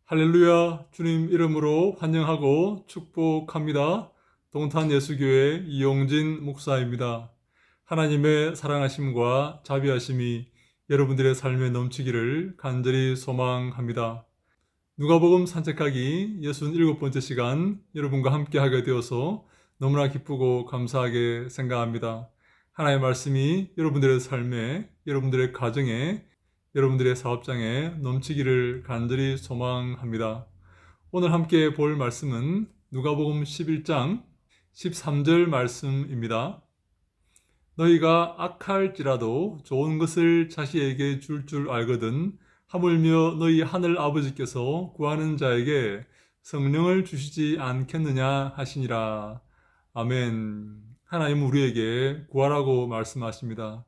할렐루야, 주님 이름으로 환영하고 축복합니다. 동탄 예수교회 이용진 목사입니다. 하나님의 사랑하심과 자비하심이 여러분들의 삶에 넘치기를 간절히 소망합니다. 누가복음 산책하기 67번째 시간 여러분과 함께 하게 되어서 너무나 기쁘고 감사하게 생각합니다. 하나님의 말씀이 여러분들의 삶에, 여러분들의 가정에, 여러분들의 사업장에 넘치기를 간절히 소망합니다. 오늘 함께 볼 말씀은 누가복음 11장 13절 말씀입니다. 너희가 악할지라도 좋은 것을 자식에게 줄 알거든 하물며 너희 하늘 아버지께서 구하는 자에게 성령을 주시지 않겠느냐 하시니라. 아멘. 하나님은 우리에게 구하라고 말씀하십니다.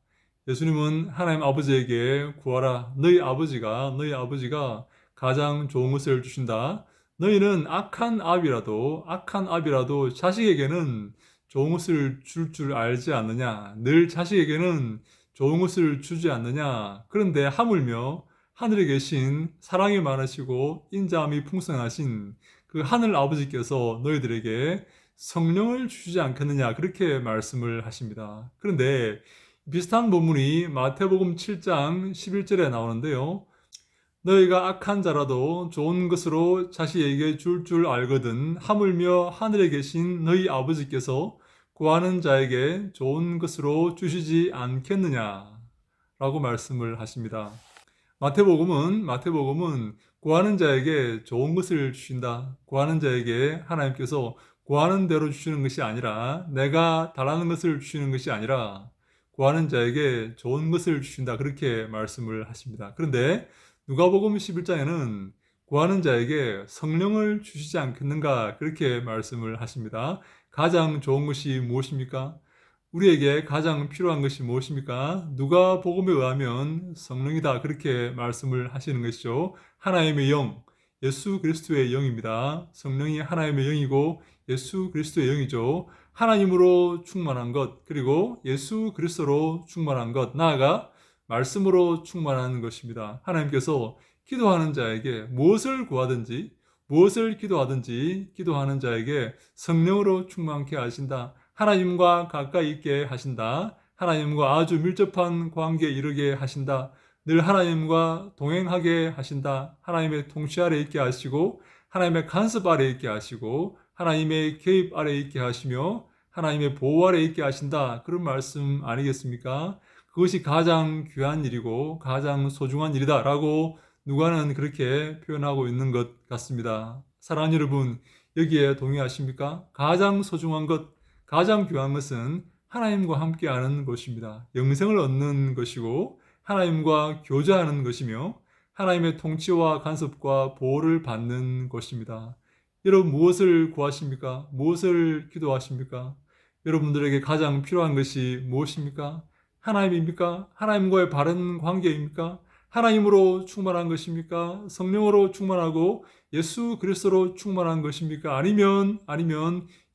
예수님은 하나님 아버지에게 구하라. 너희 아버지가 가장 좋은 것을 주신다. 너희는 악한 아비라도 자식에게는 좋은 것을 줄 알지 않느냐. 늘 자식에게는 좋은 것을 주지 않느냐. 그런데 하물며 하늘에 계신 사랑이 많으시고 인자함이 풍성하신 그 하늘 아버지께서 너희들에게 성령을 주시지 않겠느냐. 그렇게 말씀을 하십니다. 그런데 비슷한 본문이 마태복음 7장 11절에 나오는데요. 너희가 악한 자라도 좋은 것으로 자식에게 줄 알거든 하물며 하늘에 계신 너희 아버지께서 구하는 자에게 좋은 것으로 주시지 않겠느냐 라고 말씀을 하십니다. 마태복음은 구하는 자에게 좋은 것을 주신다. 구하는 자에게 하나님께서 구하는 대로 주시는 것이 아니라 내가 달라는 것을 주시는 것이 아니라 구하는 자에게 좋은 것을 주신다. 그렇게 말씀을 하십니다. 그런데 누가복음 11장에는 구하는 자에게 성령을 주시지 않겠는가 그렇게 말씀을 하십니다. 가장 좋은 것이 무엇입니까? 우리에게 가장 필요한 것이 무엇입니까? 누가복음에 의하면 성령이다 그렇게 말씀을 하시는 것이죠. 하나님의 영, 예수 그리스도의 영입니다. 성령이 하나님의 영이고 예수 그리스도의 영이죠. 하나님으로 충만한 것, 그리고 예수 그리스도로 충만한 것, 나아가 말씀으로 충만한 것입니다. 하나님께서 기도하는 자에게 무엇을 기도하든지 기도하는 자에게 성령으로 충만케 하신다. 하나님과 가까이 있게 하신다. 하나님과 아주 밀접한 관계에 이르게 하신다. 늘 하나님과 동행하게 하신다. 하나님의 통치 아래 있게 하시고 하나님의 간섭 아래 있게 하시고 하나님의 개입 아래 있게 하시며 하나님의 보호 아래 있게 하신다. 그런 말씀 아니겠습니까? 그것이 가장 귀한 일이고 가장 소중한 일이다 라고 누가는 그렇게 표현하고 있는 것 같습니다. 사랑하는 여러분, 여기에 동의하십니까? 가장 소중한 것, 가장 귀한 것은 하나님과 함께하는 것입니다. 영생을 얻는 것이고 하나님과 교제하는 것이며 하나님의 통치와 간섭과 보호를 받는 것입니다. 여러분 무엇을 구하십니까? 무엇을 기도하십니까? 여러분들에게 가장 필요한 것이 무엇입니까? 하나님입니까? 하나님과의 바른 관계입니까? 하나님으로 충만한 것입니까? 성령으로 충만하고 예수 그리스도로 충만한 것입니까? 아니면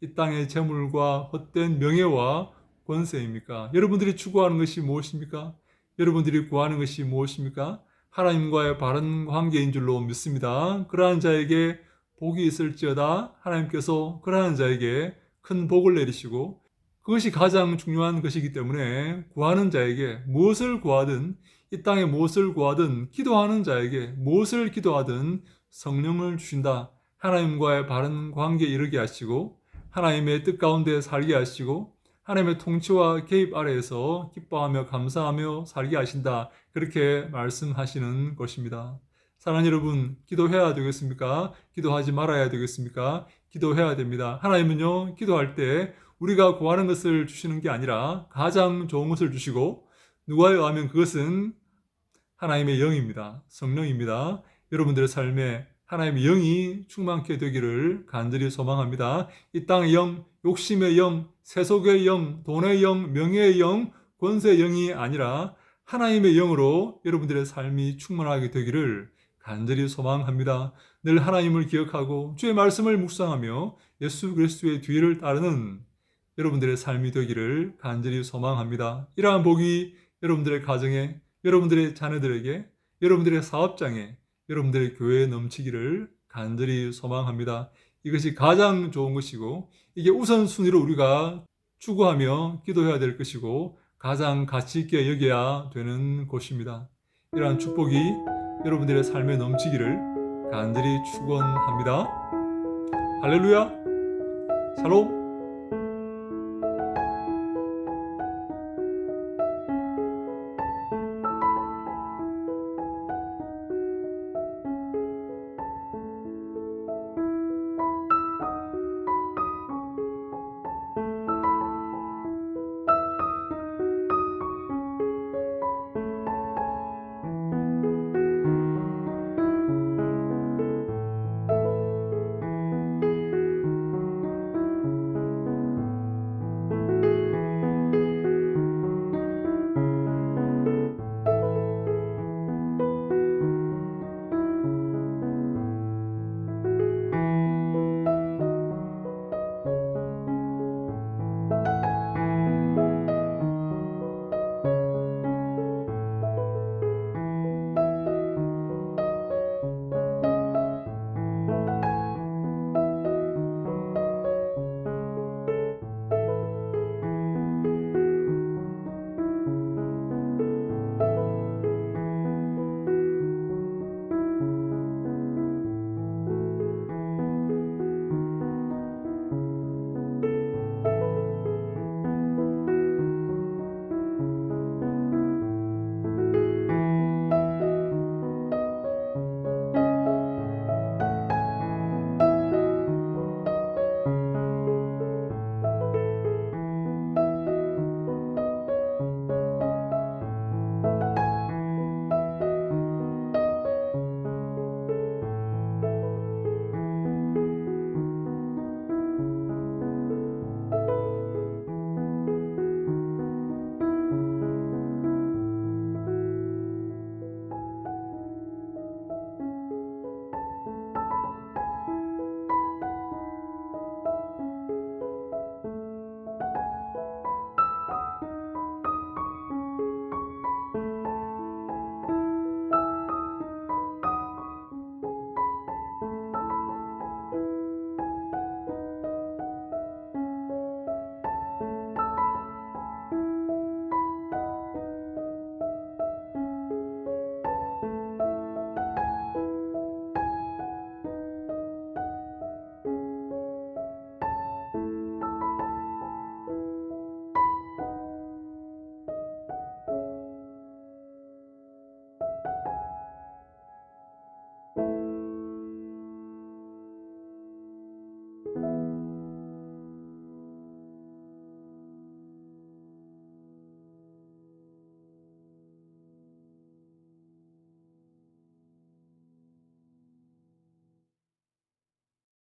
이 땅의 재물과 헛된 명예와 권세입니까? 여러분들이 추구하는 것이 무엇입니까? 여러분들이 구하는 것이 무엇입니까? 하나님과의 바른 관계인 줄로 믿습니다. 그러한 자에게 복이 있을지어다. 하나님께서 그러한 자에게 큰 복을 내리시고 그것이 가장 중요한 것이기 때문에 구하는 자에게 무엇을 구하든 이 땅에 무엇을 구하든 기도하는 자에게 무엇을 기도하든 성령을 주신다. 하나님과의 바른 관계에 이르게 하시고 하나님의 뜻 가운데 살게 하시고 하나님의 통치와 개입 아래에서 기뻐하며 감사하며 살게 하신다. 그렇게 말씀하시는 것입니다. 사랑하는 여러분, 기도해야 되겠습니까? 기도하지 말아야 되겠습니까? 기도해야 됩니다. 하나님은요, 기도할 때 우리가 구하는 것을 주시는 게 아니라 가장 좋은 것을 주시고 누가에 의하면 그것은 하나님의 영입니다. 성령입니다. 여러분들의 삶에 하나님의 영이 충만케 되기를 간절히 소망합니다. 이 땅의 영, 욕심의 영, 세속의 영, 돈의 영, 명예의 영, 권세의 영이 아니라 하나님의 영으로 여러분들의 삶이 충만하게 되기를 간절히 소망합니다. 늘 하나님을 기억하고 주의 말씀을 묵상하며 예수 그리스도의 뒤를 따르는 여러분들의 삶이 되기를 간절히 소망합니다. 이러한 복이 여러분들의 가정에, 여러분들의 자녀들에게, 여러분들의 사업장에, 여러분들의 교회에 넘치기를 간절히 소망합니다. 이것이 가장 좋은 것이고 이게 우선순위로 우리가 추구하며 기도해야 될 것이고 가장 가치 있게 여겨야 되는 것입니다. 이러한 축복이 여러분들의 삶에 넘치기를 간절히 축원합니다. 할렐루야! 샬롬!